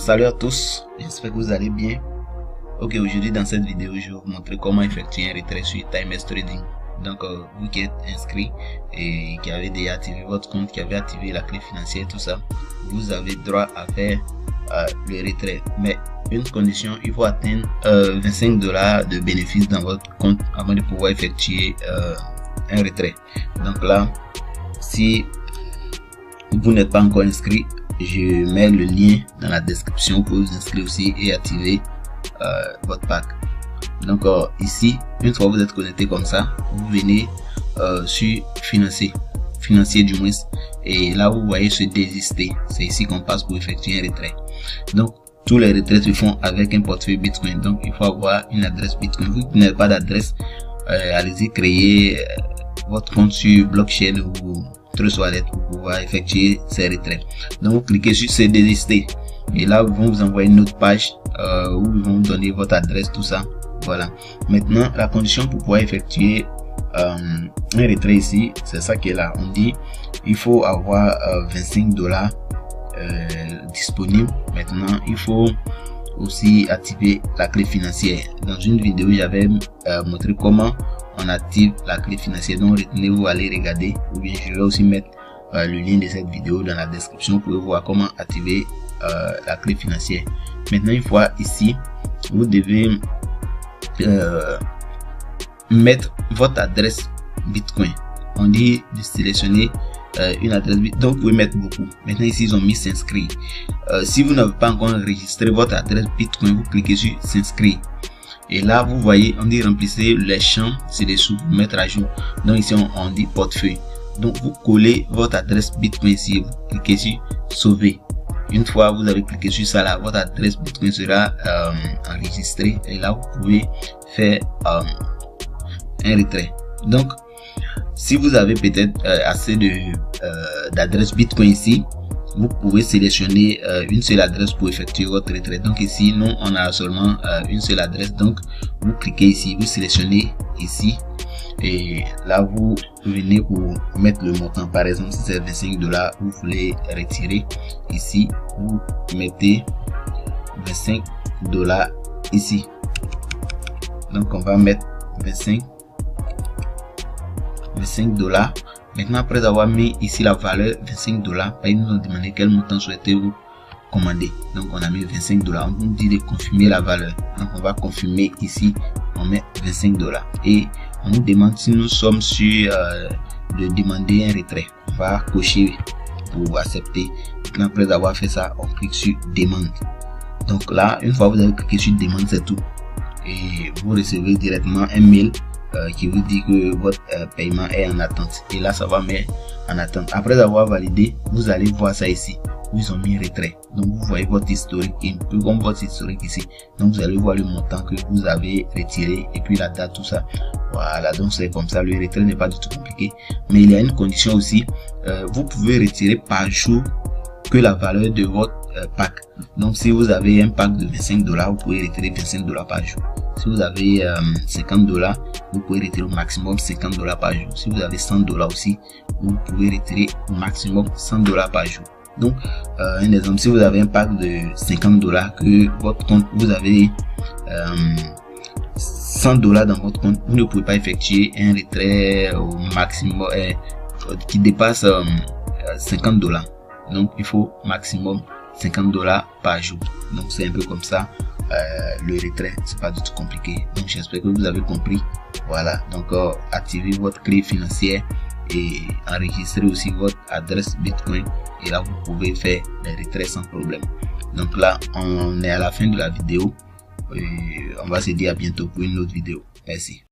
Salut à tous, j'espère que vous allez bien. Ok, aujourd'hui dans cette vidéo, je vais vous montrer comment effectuer un retrait sur Timex Trading. Donc, vous qui êtes inscrit et qui avez déjà activé votre compte, qui avez activé la clé financière, tout ça, vous avez droit à faire le retrait. Mais une condition, il faut atteindre 25 $ de bénéfices dans votre compte avant de pouvoir effectuer un retrait. Donc là, si vous n'êtes pas encore inscrit, je mets le lien dans la description pour vous inscrire aussi et activer votre pack. Donc ici, une fois que vous êtes connecté comme ça, vous venez sur financier du moins, et là vous voyez ce désister. C'est ici qu'on passe pour effectuer un retrait. Donc tous les retraits se font avec un portefeuille Bitcoin. Donc il faut avoir une adresse Bitcoin. Vous qui n'avez pas d'adresse, allez-y créer votre compte sur blockchain ou Trust Wallet pour pouvoir effectuer ces retraits. Donc vous cliquez sur ce désister et là ils vont vous envoyer une autre page où ils vont vous donner votre adresse, tout ça. Voilà. Maintenant la condition pour pouvoir effectuer un retrait ici, c'est ça qui est là. On dit il faut avoir 25 $ disponible. Maintenant il faut aussi activer la clé financière. Dans une vidéo j'avais montré comment on active la clé financière, donc retenez-vous, allez regarder, ou bien je vais aussi mettre le lien de cette vidéo dans la description pour voir comment activer la clé financière. Maintenant une fois ici, vous devez mettre votre adresse Bitcoin. On dit de sélectionner une adresse Bitcoin, donc vous pouvez mettre beaucoup. Maintenant ici ils ont mis s'inscrire. Si vous n'avez pas encore enregistré votre adresse Bitcoin, vous cliquez sur s'inscrire. Et là, vous voyez, on dit remplissez les champs ci-dessous pour mettre à jour. Donc ici, on dit portefeuille. Donc vous collez votre adresse Bitcoin ici, vous cliquez sur sauver. Une fois vous avez cliqué sur ça, là, votre adresse Bitcoin sera enregistrée. Et là, vous pouvez faire un retrait. Donc, si vous avez peut-être assez d'adresses Bitcoin ici, vous pouvez sélectionner une seule adresse pour effectuer votre retrait. Donc ici, nous, on a seulement une seule adresse. Donc, vous cliquez ici, vous sélectionnez ici. Et là, vous venez pour mettre le montant. Par exemple, si c'est 25 $, vous voulez retirer. Ici, vous mettez 25 $ ici. Donc, on va mettre 25 $. Maintenant, après avoir mis ici la valeur 25 $, ils nous ont demandé quel montant souhaitez-vous commander. Donc on a mis 25 $. On nous dit de confirmer la valeur. Donc on va confirmer ici. On met 25 $. Et on nous demande si nous sommes sur de demander un retrait. On va cocher pour accepter. Maintenant, après avoir fait ça, on clique sur demande. Donc là, une fois que vous avez cliqué sur demande, c'est tout. Et vous recevez directement un mail qui vous dit que votre paiement est en attente, et là ça va mettre en attente. Après avoir validé, vous allez voir ça ici où ils ont mis retrait. Donc vous voyez votre historique, un peu comme votre historique ici. Donc vous allez voir le montant que vous avez retiré et puis la date, tout ça. Voilà, donc c'est comme ça. Le retrait n'est pas du tout compliqué, mais il y a une condition aussi. Vous pouvez retirer par jour que la valeur de votre pack. Donc si vous avez un pack de 25 $, vous pouvez retirer 25 $ par jour. Si vous avez 50 $, vous pouvez retirer au maximum 50 $ par jour. Si vous avez 100 $ aussi, vous pouvez retirer au maximum 100 $ par jour. Donc un exemple, si vous avez un pack de 50 $ que votre compte, vous avez 100 $ dans votre compte, vous ne pouvez pas effectuer un retrait au maximum qui dépasse 50 $. Donc il faut maximum 50 $ par jour. Donc c'est un peu comme ça le retrait, c'est pas du tout compliqué. Donc j'espère que vous avez compris. Voilà, donc activez votre clé financière et enregistrez aussi votre adresse Bitcoin, et là vous pouvez faire les retraits sans problème. Donc là on est à la fin de la vidéo et on va se dire à bientôt pour une autre vidéo. Merci.